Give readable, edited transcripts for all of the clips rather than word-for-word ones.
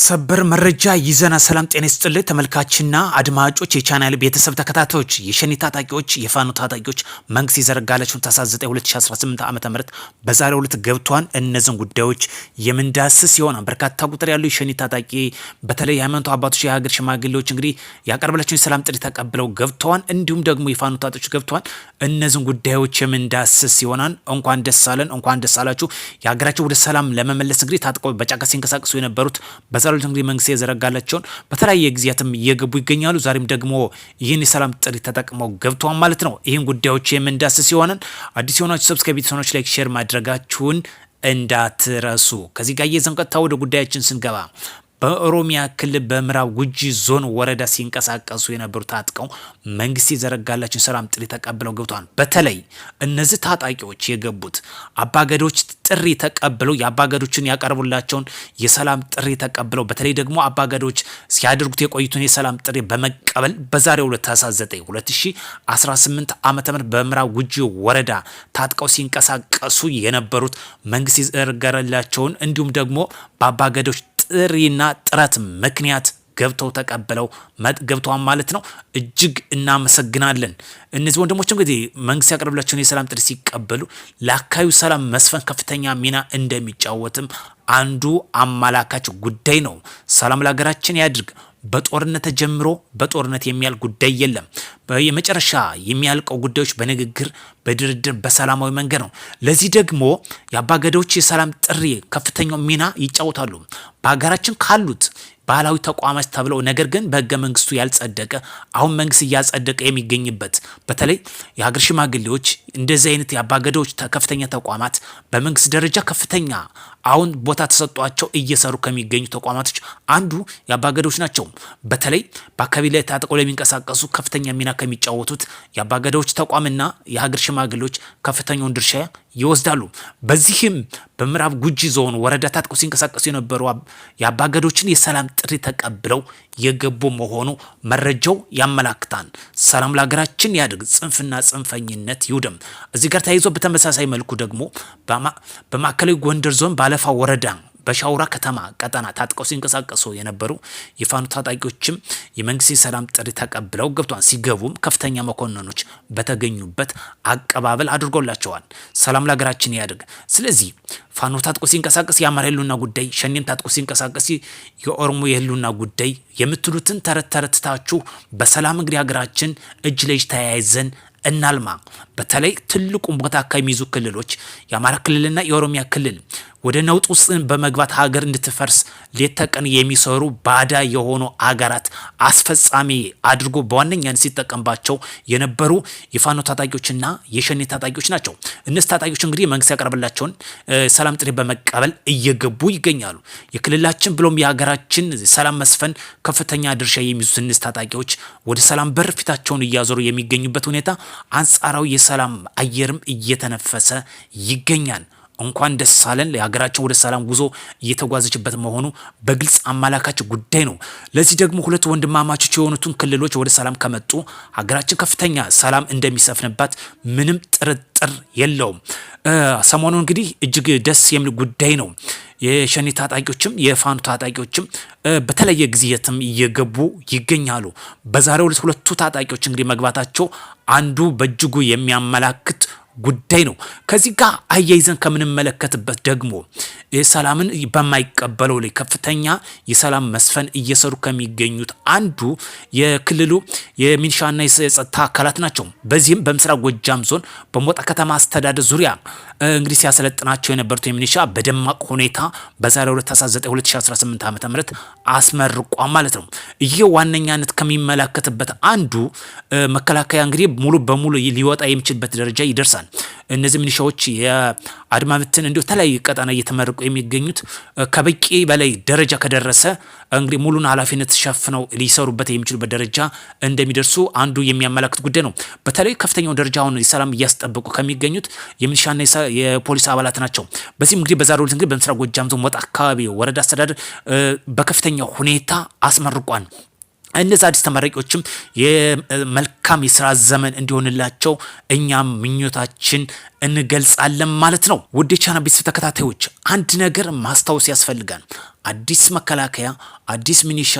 ሰበር መረጃ ይዘና ሰላም ጤና ይስጥልኝ ተመልካችና አድማጮች የቻናል ቤተሰብ ተከታታዮች የሸኔ ታጣቂዎች የፋኖ ታጣቂዎች መንግስት የዘረጋላቸውን ታህሳስ 9 2018 ዓ.ም በዛሬው ዕለት ገብቷን እነዚህን ጉዳዮች የምንዳስስ ሲሆን በርካታ ቁጥር ያለው የሸኔ ታጣቂ በተለይ የሃይማኖት አባቶች የሀገር ሽማግሌዎች እንግዲህ ያቀርበላቸውን የሰላም ጥሪ ተቀብለው ገብተዋን እንዲሁም ደግሞ የፋኖ ታጣቂዎች ገብተዋን እነዚህን ጉዳዮች የምንዳስስ ሲሆናን እንኳን ደስ አለን እንኳን ደስ አላችሁ የሀገራቸው ወደ ሰላም ለመመለስ እንግዲህ ታጥቀው በጫካ ሲንቀሳቀሱ የነበሩት በዛሬው እንግዲህ መንግስት የዘረጋላቸውን በተለያየ ጊዜያትም እየገቡ ይገኛሉ። ዛሬም ደግሞ ይህን የሰላም ጥሪ ተጠቅመው ገብተዋል ማለት ነው። ይህን ጉዳዮች የምንዳስስ ሲሆን አዲስ የሆናችሁ ሰብስክራይብ ቤተሰቦች ላይክ ሼር ማድረጋችሁን እንዳትረሱ። ከዚህ ጋር የዘንቀታ ወደ ጉዳያችን ስንገባ በኦሮሚያ ክልል በምዕራብ ጉጂ ዞን ወረዳ ሲንቀሳቀሱ የነበሩ ታጥቀው መንግስት የዘረጋላቸው ሰላም ጥሪ ተቀብለው ገብተዋል። በተለይ እነዚህ ታጣቂዎች የገቡት አባገዶች ጥሪ ተቀብለው የአባገዶችን ያቀርቡላቸውን የሰላም ጥሪ ተቀብለው በተለይ ደግሞ አባገዶች ሲያደርጉት የቆዩትን የሰላም ጥሪ በመቀበል በዛሬው ዕለት ታህሳስ 9 2018 ዓ.ም በምዕራብ ጉጂ ወረዳ ታጥቀው ሲንቀሳቀሱ የነበሩት መንግስት የዘረጋላቸውን እንዲሁም ደግሞ በአባገዶች ጥሪና ጥረት ምክንያት ገብተው ተቀበለው ገብተዋል ማለት ነው። እጅግ እናመሰግናለን። እነዚህ ወንድሞች እንግዲህ መንግስት ያቀርብላቸውን የሰላም ጥሪ ሲቀበሉ ለአካባቢው ሰላም መስፈን ከፍተኛ ሚና እንደሚጫወትም አንዱ አመላካች ጉዳይ ነው። ሰላም ለሀገራችን ያድርግ። በጦርነት ተጀምሮ በጦርነት የሚያልቅ ጉዳይ የለም። የመጨረሻ የሚያልቀው ጉዳዮች በንግግር በድርድር በሰላማዊ መንገድ ነው። ለዚህ ደግሞ የአባገዳዎች የሰላም ጥሪ ከፍተኛው ሚና ይጫወታሉ። በሀገራችን ካሉት ባህላዊ ተቋማት ተብለው ነገር ግን በህገ መንግስቱ ያልጸደቀ አሁን መንግስት እያጸደቀ የሚገኝበት በተለይ የሀገር ሽማግሌዎች እንደዚህ አይነት የአባገዳዎች ከፍተኛ ተቋማት በመንግስት ደረጃ ከፍተኛ አሁን ቦታ ተሰጧቸው እየሰሩ ከሚገኙ ተቋማቶች አንዱ የአባገዳዎች ናቸው። በተለይ በአካባቢ ላይ ታጥቀው ለሚንቀሳቀሱ ከፍተኛ ሚና ከሚጫወቱት የአባገዳዎች ተቋምና የሀገር ሽማግሌዎች ከፍተኛውን ድርሻ ይወስዳሉ። በዚህም በምዕራብ ጉጂ ዞን ወረዳ ታጥቀው ሲንቀሳቀሱ የነበሩ የአባገዶችን የሰላም ጥሪ ተቀብለው የገቡ መሆኑ መረጃው ያመላክታል። ሰላም ለሀገራችን ያድርግ፣ ጽንፍና ጽንፈኝነት ይውደም። እዚህ ጋር ተያይዞ በተመሳሳይ መልኩ ደግሞ በማዕከላዊ ጎንደር ዞን ባለፋ ወረዳ በሻውራ ከተማ ቀጠና ታጥቀው ሲንቀሳቀሱ የነበሩ የፋኖ ታጣቂዎችም የመንግስት የሰላም ጥሪ ተቀብለው ገብቷል። ሲገቡም ከፍተኛ መኮንኖች በተገኙበት አቀባበል አድርጎላቸዋል። ሰላም ለሀገራችን ያድርግ። ስለዚህ ፋኖ ታጥቆ ሲንቀሳቀስ የአማራ የህልውና ጉዳይ፣ ሸኔም ታጥቆ ሲንቀሳቀስ የኦሮሞ የህልውና ጉዳይ የምትሉትን ተረትታችሁ በሰላም እንግዲህ ሀገራችን እጅ ለእጅ ተያይዘን እናልማ። በተለይ ትልቁን ቦታ ከሚይዙ ክልሎች የአማራ ክልልና የኦሮሚያ ክልል ወደ ነውጥ ውስጥ በመግባት ሀገር እንድትፈርስ ሌት ተቀን የሚሰሩ ባዳ የሆኑ አገራት አስፈጻሚ አድርጎ በዋነኛነት ሲጠቀምባቸው የነበሩ የፋኖ ታጣቂዎችና የሸኔ ታጣቂዎች ናቸው። እነዚህ ታጣቂዎች እንግዲህ መንግስት ያቀርብላቸውን ሰላም ጥሪ በመቀበል እየገቡ ይገኛሉ። የክልላችን ብሎም የሀገራችን ሰላም መስፈን ከፍተኛ ድርሻ የሚይዙት እነዚህ ታጣቂዎች ወደ ሰላም በር ፊታቸውን እያዞሩ የሚገኙበት ሁኔታ አንጻራዊ የሰላም አየርም እየተነፈሰ ይገኛል። እንኳን ደስ አለን። ለሀገራችን ወደ ሰላም ጉዞ እየተጓዘችበት መሆኑ በግልጽ አመላካች ጉዳይ ነው። ለዚህ ደግሞ ሁለት ወንድማማቾች የሆኑትን ክልሎች ወደ ሰላም ከመጡ ሀገራችን ከፍተኛ ሰላም እንደሚሰፍንባት ምንም ጥርጥር የለውም። ሰሞኑ እንግዲህ እጅግ ደስ የሚል ጉዳይ ነው። የሸኔ ታጣቂዎችም የፋኖ ታጣቂዎችም በተለየ ጊዜያትም እየገቡ ይገኛሉ። በዛሬው ዕለት ሁለቱ ታጣቂዎች እንግዲህ መግባታቸው አንዱ በእጅጉ የሚያመላክት ጉዳይ ነው። ከዚህ ጋር አያይዘን ከምንመለከትበት ደግሞ ሰላምን በማይቀበለው ላይ ከፍተኛ የሰላም መስፈን እየሰሩ ከሚገኙት አንዱ የክልሉ የሚሊሻና የጸጥታ አካላት ናቸው። በዚህም በምስራቅ ጎጃም ዞን በሞጣ ከተማ አስተዳደር ዙሪያ እንግዲህ ሲያሰለጥናቸው የነበሩት የሚሊሻ በደማቅ ሁኔታ በዛሬው ዕለት ታህሳስ 9 2018 ዓ.ም አስመርቋ ማለት ነው። ይህ ዋነኛነት ከሚመለከትበት አንዱ መከላከያ እንግዲህ ሙሉ በሙሉ ሊወጣ የሚችልበት ደረጃ ይደርሳል። እነዚህ ሚሊሻዎች የአድማ ምትን እንዲሁ ተለያዩ ቀጠና እየተመረቁ የሚገኙት ከበቂ በላይ ደረጃ ከደረሰ እንግዲህ ሙሉን ኃላፊነት ሸፍነው ሊሰሩበት የሚችሉበት ደረጃ እንደሚደርሱ አንዱ የሚያመላክት ጉዳይ ነው። በተለይ ከፍተኛው ደረጃ አሁን ሰላም እያስጠበቁ ከሚገኙት የሚሊሻና የፖሊስ አባላት ናቸው። በዚህም እንግዲህ በዛሬው ዕለት እንግዲህ በምስራቅ ጎጃም ዞን ሞጣ አካባቢ ወረዳ አስተዳደር በከፍተኛ ሁኔታ አስመርቋል። እነዚህ አዲስ ተመራቂዎችም የመልካም የስራ ዘመን እንዲሆንላቸው እኛም ምኞታችን እንገልጻለን ማለት ነው። ውድ የቻናል ቤተሰብ ተከታታዮች አንድ ነገር ማስታወስ ያስፈልጋል። አዲስ መከላከያ፣ አዲስ ሚኒሻ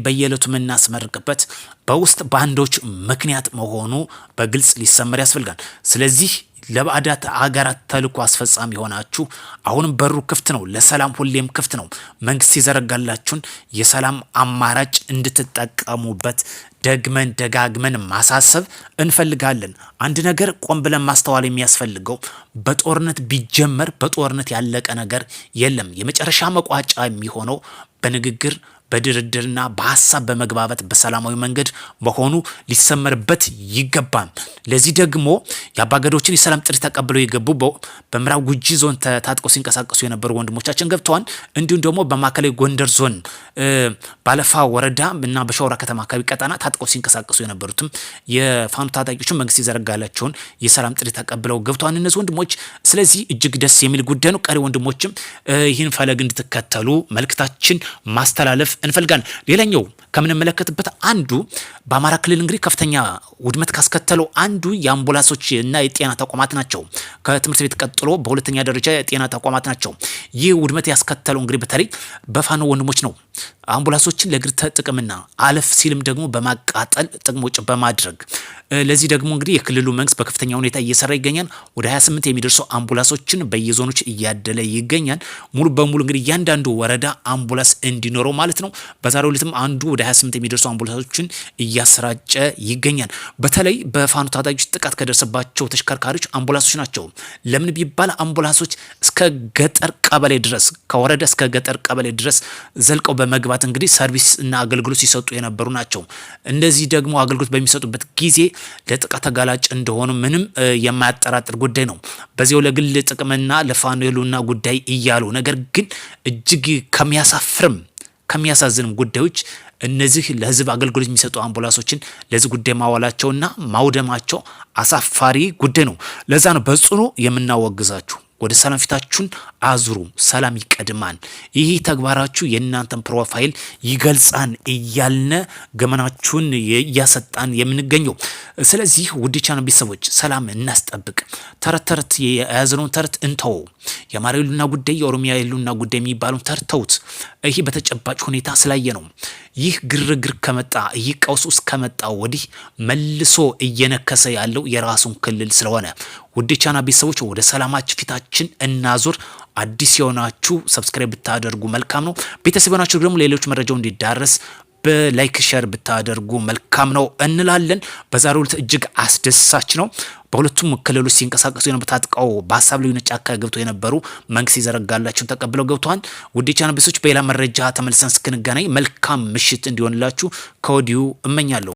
በየዕለቱ የምናስመርቅበት በውስጥ ባንዶች ምክንያት መሆኑ በግልጽ ሊሰመር ያስፈልጋል። ስለዚህ ለባዕዳት ሀገራት ተልዕኮ አስፈጻሚ የሆናችሁ አሁንም በሩ ክፍት ነው። ለሰላም ሁሌም ክፍት ነው። መንግስት የዘረጋላችሁን የሰላም አማራጭ እንድትጠቀሙበት ደግመን ደጋግመን ማሳሰብ እንፈልጋለን። አንድ ነገር ቆም ብለን ማስተዋል የሚያስፈልገው በጦርነት ቢጀመር በጦርነት ያለቀ ነገር የለም። የመጨረሻ መቋጫ የሚሆነው በንግግር በድርድርና በሀሳብ በመግባባት በሰላማዊ መንገድ መሆኑ ሊሰመርበት ይገባል። ለዚህ ደግሞ የአባገዶችን የሰላም ጥሪ ተቀብለው የገቡ በምዕራብ ጉጂ ዞን ታጥቀው ሲንቀሳቀሱ የነበሩ ወንድሞቻችን ገብተዋል። እንዲሁም ደግሞ በማዕከላዊ ጎንደር ዞን ባለፋ ወረዳ እና በሻውራ ከተማ አካባቢ ቀጠና ታጥቀው ሲንቀሳቀሱ የነበሩትም የፋኖ ታጣቂዎችን መንግስት የዘረጋላቸውን የሰላም ጥሪ ተቀብለው ገብተዋል እነዚህ ወንድሞች። ስለዚህ እጅግ ደስ የሚል ጉዳይ ነው። ቀሪ ወንድሞችም ይህን ፈለግ እንድትከተሉ መልእክታችን ማስተላለፍ እንፈልጋለን። ሌላኛው ከምንመለከትበት አንዱ በአማራ ክልል እንግዲህ ከፍተኛ ውድመት ካስከተለው አንዱ የአምቡላንሶች እና የጤና ተቋማት ናቸው። ከትምህርት ቤት ቀጥሎ በሁለተኛ ደረጃ የጤና ተቋማት ናቸው። ይህ ውድመት ያስከተለው እንግዲህ በተለይ በፋኖ ወንድሞች ነው። አምቡላንሶችን ለእግር ጥቅምና አለፍ ሲልም ደግሞ በማቃጠል ጥቅም ውጭ በማድረግ ለዚህ ደግሞ እንግዲህ የክልሉ መንግስት በከፍተኛ ሁኔታ እየሰራ ይገኛል። ወደ 28 የሚደርሱ አምቡላንሶችን በየዞኖች እያደለ ይገኛል። ሙሉ በሙሉ እንግዲህ እያንዳንዱ ወረዳ አምቡላንስ እንዲኖረው ማለት ነው። በዛሬው ዕለትም አንዱ ወደ 28 የሚደርሱ አምቡላንሶችን እያሰራጨ ይገኛል። በተለይ በፋኖ ታጣቂዎች ጥቃት ከደረሰባቸው ተሽከርካሪዎች አምቡላንሶች ናቸው። ለምን ቢባል አምቡላንሶች እስከ ገጠር ቀበሌ ድረስ ከወረዳ እስከ ገጠር ቀበሌ ድረስ ዘልቀው በመግባት እንግዲህ ሰርቪስ እና አገልግሎት ሲሰጡ የነበሩ ናቸው። እንደዚህ ደግሞ አገልግሎት በሚሰጡበት ጊዜ ለጥቃት ተጋላጭ እንደሆኑ ምንም የማያጠራጥር ጉዳይ ነው። በዚያው ለግል ጥቅምና ለፋኖ የሉና ጉዳይ እያሉ ነገር ግን እጅግ ከሚያሳዝንም ጉዳዮች እነዚህ ለህዝብ አገልግሎት የሚሰጡ አምቡላንሶችን ለዚህ ጉዳይ ማዋላቸውና ማውደማቸው አሳፋሪ ጉዳይ ነው። ለዛ ነው በጽኑ የምናወግዛችሁ። ወደ ሰላም ፊታችሁን አዙሩ። ሰላም ይቀድማን። ይህ ተግባራችሁ የእናንተን ፕሮፋይል ይገልጻን እያልነ ገመናችሁን እያሰጣን የምንገኘው። ስለዚህ ውድ ቻናል ቤተሰቦች ሰላም እናስጠብቅ። ተረት የያዝነውን ተረት እንተው። የአማራ የሉና ጉዳይ የኦሮሚያ የሉና ጉዳይ የሚባለውን ተርተውት ይህ በተጨባጭ ሁኔታ ስላየ ነው። ይህ ግርግር ከመጣ ይህ ቀውስ ውስጥ ከመጣ ወዲህ መልሶ እየነከሰ ያለው የራሱን ክልል ስለሆነ ውድ ቻናል ቤተሰቦች ወደ ሰላማችን ፊታችን እናዙር። አዲስ የሆናችሁ ሰብስክራይብ ብታደርጉ መልካም ነው። ቤተሰብ የሆናችሁ ደግሞ ሌሎች መረጃው እንዲዳረስ በላይክ ሼር ብታደርጉ መልካም ነው እንላለን። በዛሬው ዕለት እጅግ አስደሳች ነው። በሁለቱም ክልሎች ሲንቀሳቀሱ የነበሩ ታጥቀው በሀሳብ ልዩነት ጫካ ገብተው የነበሩ መንግስት የዘረጋላቸውን ተቀብለው ገብተዋል። ውድ ቻናል ቤተሰቦች በሌላ መረጃ ተመልሰን እስክንገናኝ መልካም ምሽት እንዲሆንላችሁ ከወዲሁ እመኛለሁ።